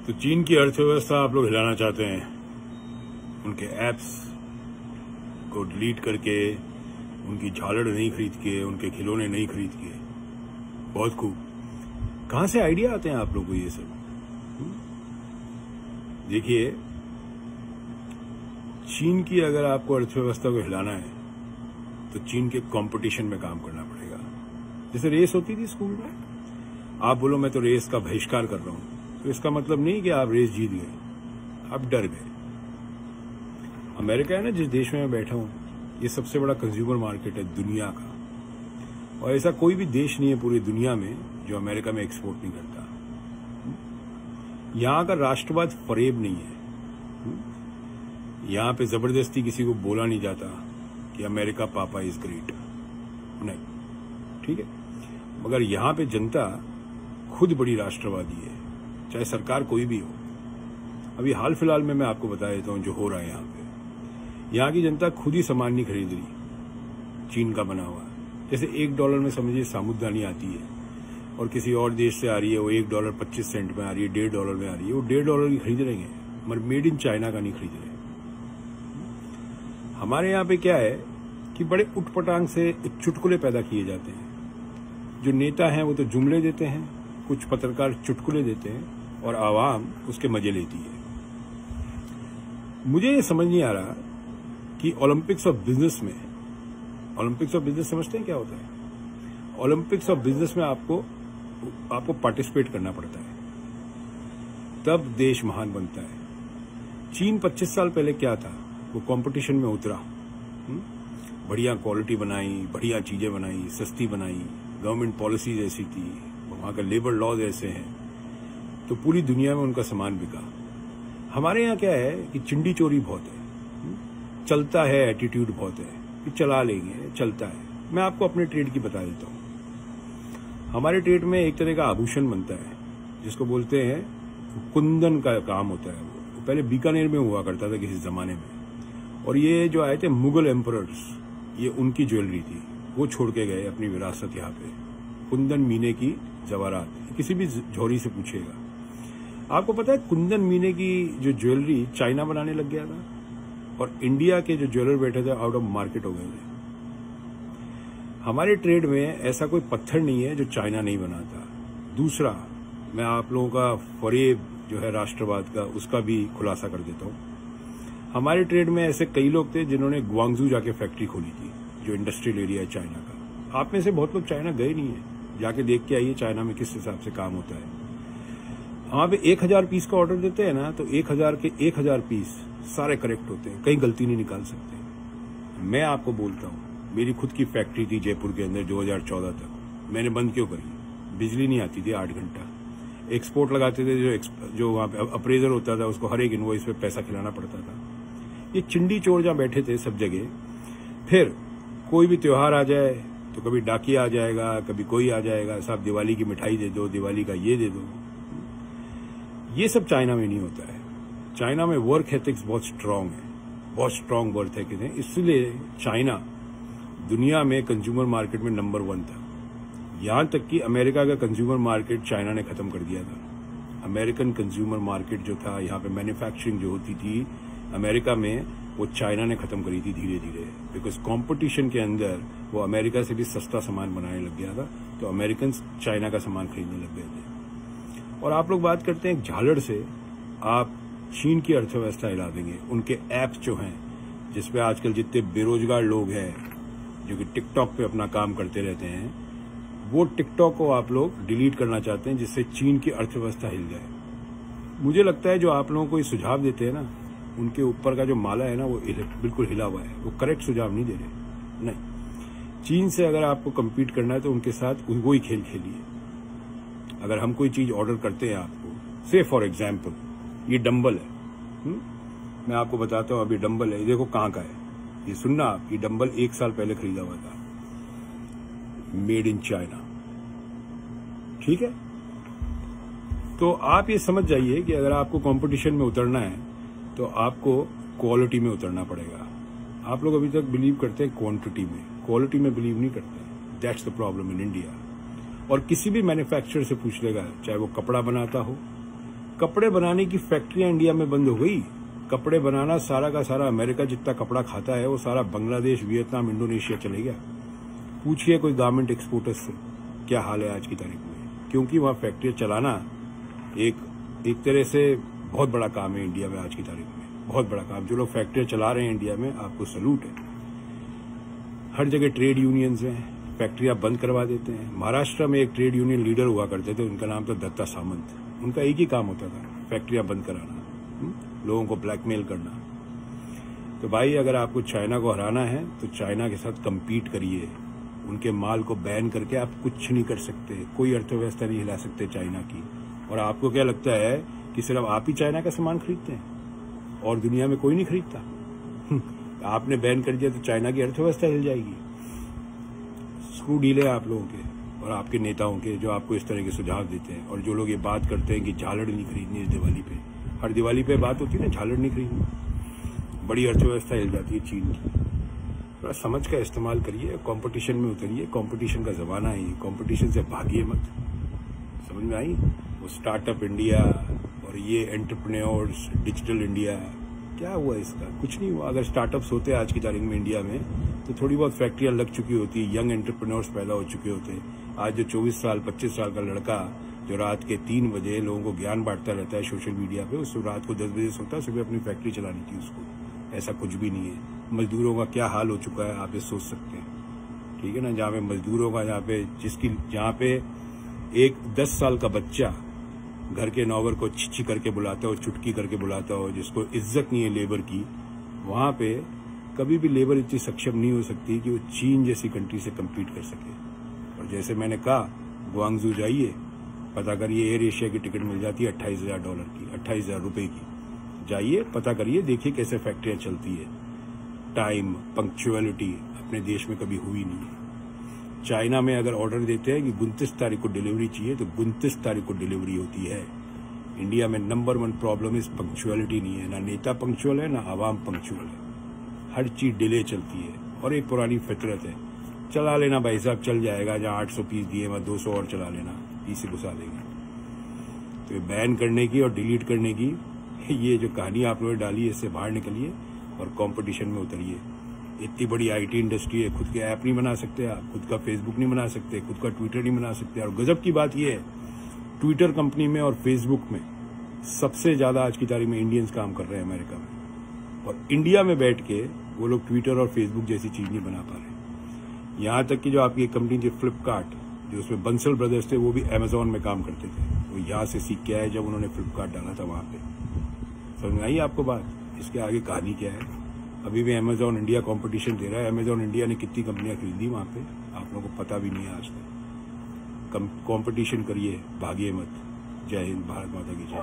तो चीन की अर्थव्यवस्था आप लोग हिलाना चाहते हैं, उनके ऐप्स को डिलीट करके, उनकी झालड़ नहीं खरीद के, उनके खिलौने नहीं खरीद के। बहुत खूब। कहां से आइडिया आते हैं आप लोगों को ये सब? देखिए, चीन की अगर आपको अर्थव्यवस्था को हिलाना है तो चीन के कंपटीशन में काम करना पड़ेगा। जैसे रेस होती थी स्कूल में, आप बोलो मैं तो रेस का बहिष्कार कर रहा हूं, तो इसका मतलब नहीं कि आप रेस जीत गए, आप डर गए। अमेरिका है ना, जिस देश में मैं बैठा हूं, ये सबसे बड़ा कंज्यूमर मार्केट है दुनिया का, और ऐसा कोई भी देश नहीं है पूरी दुनिया में जो अमेरिका में एक्सपोर्ट नहीं करता। यहां का राष्ट्रवाद फरेब नहीं है। यहां पे जबरदस्ती किसी को बोला नहीं जाता कि अमेरिका पापा इज ग्रेट, नहीं, ठीक है। मगर यहां पे जनता खुद बड़ी राष्ट्रवादी है, चाहे सरकार कोई भी हो। अभी हाल फिलहाल में मैं आपको बता देता हूं जो हो रहा है यहां पे। यहां की जनता खुद ही सामान नहीं खरीद रही चीन का बना हुआ। जैसे $1 में समझिए साबुदानी आती है और किसी और देश से आ रही है, वो $1.25 में आ रही है, $1.5 में आ रही है, वो $1.5 की खरीद रहे हैं, मगर मेड इन चाइना का नहीं खरीद रहे। हमारे यहाँ पे क्या है कि बड़े उटपटांग से चुटकुले पैदा किए जाते हैं। जो नेता हैं वो तो जुमले देते हैं, कुछ पत्रकार चुटकुले देते हैं और आवाम उसके मजे लेती है। मुझे ये समझ नहीं आ रहा कि ओलंपिक्स ऑफ बिजनेस में, ओलंपिक्स ऑफ बिजनेस समझते हैं क्या होता है? ओलंपिक्स ऑफ बिजनेस में आपको पार्टिसिपेट करना पड़ता है, तब देश महान बनता है। चीन 25 साल पहले क्या था, वो कंपटीशन में उतरा, बढ़िया क्वालिटी बनाई, बढ़िया चीजें बनाई, सस्ती बनाई, गवर्नमेंट पॉलिसीज ऐसी थी, वहां का लेबर लॉज ऐसे हैं, तो पूरी दुनिया में उनका सामान बिका। हमारे यहाँ क्या है कि चिंडी चोरी बहुत है, चलता है, एटीट्यूड बहुत है कि चला लेंगे, चलता है। मैं आपको अपने ट्रेड की बता देता हूँ। हमारे ट्रेड में एक तरह का आभूषण बनता है जिसको बोलते हैं कुंदन का काम होता है। वो पहले बीकानेर में हुआ करता था किसी जमाने में, और ये जो आए थे मुगल एम्परर्स, ये उनकी ज्वेलरी थी, वो छोड़ के गए अपनी विरासत यहाँ पे। कुंदन मीने की जवाहरात, किसी भी झोरी से पूछिएगा। आपको पता है कुंदन मीने की जो ज्वेलरी चाइना बनाने लग गया था, और इंडिया के जो ज्वेलर बैठे थे आउट ऑफ मार्केट हो गए थे। हमारे ट्रेड में ऐसा कोई पत्थर नहीं है जो चाइना नहीं बनाता। दूसरा, मैं आप लोगों का फरेब जो है राष्ट्रवाद का, उसका भी खुलासा कर देता हूं। हमारे ट्रेड में ऐसे कई लोग थे जिन्होंने ग्वांगजू जाके फैक्ट्री खोली थी, जो इंडस्ट्रियल एरिया है चाइना का। आप में से बहुत लोग चाइना गए नहीं है, जाके देख के आइए चाइना में किस हिसाब से काम होता है। वहां पे 1000 पीस का ऑर्डर देते हैं ना, तो 1000 के 1000 पीस सारे करेक्ट होते हैं, कहीं गलती नहीं निकाल सकते। मैं आपको बोलता हूं, मेरी खुद की फैक्ट्री थी जयपुर के अंदर 2014 तक, मैंने बंद क्यों करी? बिजली नहीं आती थी 8 घंटा। एक्सपोर्ट लगाते थे, जो वहां पे अप्रेजर होता था उसको हर एक इनवॉइस पे पैसा खिलाना पड़ता था। ये चिंडी चोर जहां बैठे थे सब जगह, फिर कोई भी त्योहार आ जाए तो कभी डाकिया आ जाएगा, कभी कोई आ जाएगा, साहब दिवाली की मिठाई दे दो, दिवाली का ये दे दो। ये सब चाइना में नहीं होता है। चाइना में वर्क एथिक्स बहुत स्ट्रांग है, बहुत स्ट्रांग वर्क एथिक्स है। इसलिए चाइना दुनिया में कंज्यूमर मार्केट में नंबर 1 था। यहां तक कि अमेरिका का कंज्यूमर मार्केट चाइना ने खत्म कर दिया था। अमेरिकन कंज्यूमर मार्केट जो था, यहाँ पे मैन्युफैक्चरिंग जो होती थी अमेरिका में, वो चाइना ने खत्म करी थी धीरे धीरे, बिकॉज कंपटीशन के अंदर वो अमेरिका से भी सस्ता सामान बनाने लग गया था, तो अमेरिकन चाइना का सामान खरीदने लग गए थे। और आप लोग बात करते हैं झालड़ से आप चीन की अर्थव्यवस्था हिला देंगे। उनके ऐप्स जो हैं, जिसपे आजकल जितने बेरोजगार लोग हैं जो कि टिकटॉक पे अपना काम करते रहते हैं, वो टिकटॉक को आप लोग डिलीट करना चाहते हैं, जिससे चीन की अर्थव्यवस्था हिल जाए। मुझे लगता है जो आप लोगों को ये सुझाव देते हैं ना, उनके ऊपर का जो माला है ना, वो बिल्कुल हिला हुआ है, वो करेक्ट सुझाव नहीं दे रहे। नहीं, चीन से अगर आपको कम्पीट करना है तो उनके साथ वो ही खेल खेलिए। अगर हम कोई चीज ऑर्डर करते हैं आपको, से फॉर एग्जाम्पल ये डंबल है, मैं आपको बताता हूं, अभी डंबल है, देखो कहां का है, ये सुनना आप, ये डंबल 1 साल पहले खरीदा हुआ था, मेड इन चाइना, ठीक है। तो आप ये समझ जाइए कि अगर आपको कंपटीशन में उतरना है तो आपको क्वालिटी में उतरना पड़ेगा। आप लोग अभी तक बिलीव करते हैं क्वांटिटी में, क्वालिटी में बिलीव नहीं करते। That's the problem in India. और किसी भी मैन्युफैक्चरर से पूछ लेगा, चाहे वो कपड़ा बनाता हो, कपड़े बनाने की फैक्ट्रियां इंडिया में बंद हो गई। कपड़े बनाना सारा का सारा अमेरिका जितना कपड़ा खाता है वो सारा बांग्लादेश, वियतनाम, इंडोनेशिया चले गया। पूछिए कोई गारमेंट एक्सपोर्टर्स से क्या हाल है आज की तारीख में, क्योंकि वहां फैक्ट्री चलाना एक तरह से बहुत बड़ा काम है इंडिया में आज की तारीख में, बहुत बड़ा काम। जो लोग फैक्ट्री चला रहे हैं इंडिया में, आपको सलूट है। हर जगह ट्रेड यूनियंस हैं, फैक्ट्रियां बंद करवा देते हैं। महाराष्ट्र में एक ट्रेड यूनियन लीडर हुआ करते थे, उनका नाम था दत्ता सामंत। उनका एक ही काम होता था, फैक्ट्रियां बंद कराना, लोगों को ब्लैकमेल करना। तो भाई अगर आपको चाइना को हराना है तो चाइना के साथ कम्पीट करिए। उनके माल को बैन करके आप कुछ नहीं कर सकते, कोई अर्थव्यवस्था नहीं हिला सकते चाइना की। और आपको क्या लगता है कि सिर्फ आप ही चाइना का सामान खरीदते हैं और दुनिया में कोई नहीं खरीदता? आपने बैन कर दिया तो चाइना की अर्थव्यवस्था हिल जाएगी। स्क्रू डील है आप लोगों के और आपके नेताओं के, जो आपको इस तरह के सुझाव देते हैं। और जो लोग ये बात करते हैं कि झालड़ नहीं खरीदनी इस दिवाली पे, हर दिवाली पे बात होती है ना, झालड़ नहीं खरीदनी, बड़ी अर्थव्यवस्था हिल जाती है चीन की। थोड़ा समझ का इस्तेमाल करिए, कंपटीशन में उतरिए। कंपटीशन का जमाना है, कंपटीशन से भागिए मत। समझ में आई? वो स्टार्टअप इंडिया और ये एंटरप्रेन्योर्स, डिजिटल इंडिया, क्या हुआ इसका? कुछ नहीं हुआ। अगर स्टार्टअप्स होते आज की तारीख में इंडिया में तो थोड़ी बहुत फैक्ट्रियां लग चुकी होती, यंग एंटरप्रेन्योर्स पैदा हो चुके होते। आज जो 24 साल 25 साल का लड़का जो रात के 3 बजे लोगों को ज्ञान बांटता रहता है सोशल मीडिया पे, उसको रात को 10 बजे सोता है, सुबह अपनी फैक्ट्री चलानी थी उसको। ऐसा कुछ भी नहीं है। मजदूरों का क्या हाल हो चुका है आप ये सोच सकते हैं, ठीक है ना? जहाँ पे मजदूरों का, जहाँ पे एक 10 साल का बच्चा घर के नौकर को छिछी करके बुलाता हो, चुटकी करके बुलाता हो, जिसको इज्जत नहीं है लेबर की, वहां पे कभी भी लेबर इतनी सक्षम नहीं हो सकती कि वो चीन जैसी कंट्री से कम्पीट कर सके। और जैसे मैंने कहा, ग्वांगजू जाइए, पता करिए एयर एशिया की टिकट मिल जाती है $28,000 की, $28,000 की। जाइए, पता करिए, देखिए कैसे फैक्ट्रियां चलती है। टाइम, पंक्चुअलिटी अपने देश में कभी हुई नहीं है। चाइना में अगर ऑर्डर देते हैं कि 29 तारीख को डिलीवरी चाहिए तो 29 तारीख को डिलीवरी होती है। इंडिया में नंबर 1 प्रॉब्लम इस पंक्चुअलिटी नहीं है। ना नेता पंक्चुअल है, ना आवाम पंक्चुअल है। हर चीज डिले चलती है और एक पुरानी फितरत है। चला लेना भाई साहब, चल जाएगा। जहां 800 पीस दिए वहां 200 और चला लेना, इसे घुसा देंगे। तो ये बैन करने की और डिलीट करने की ये जो कहानी आप लोगों ने डाली है, इससे बाहर निकलिए और कंपटीशन में उतरिए। इतनी बड़ी आईटी इंडस्ट्री है, खुद के ऐप नहीं बना सकते आप, खुद का फेसबुक नहीं बना सकते, खुद का ट्विटर नहीं बना सकते। और गजब की बात यह है, ट्विटर कंपनी में और फेसबुक में सबसे ज्यादा आज की तारीख में इंडियंस काम कर रहे हैं अमेरिका में। और इंडिया में बैठ के वो लोग ट्विटर और फेसबुक जैसी चीज नहीं बना पा रहे। यहां तक कि जो आपकी एक कंपनी थी फ्लिपकार्ट, जो उसमें बंसल ब्रदर्स थे, वो भी अमेजोन में काम करते थे। वो यहां से सीख के आए जब उन्होंने फ्लिपकार्ट डाला था वहां पे। समझ में आई आपको बात? इसके आगे कहानी क्या है? अभी भी अमेजोन इंडिया कंपटीशन दे रहा है। अमेजोन इंडिया ने कितनी कंपनियां खरीदी वहां पे, आप लोगों को पता भी नहीं है आज तक। कंपटीशन करिए, भागिए मत। जय हिंद, भारत माता की जय।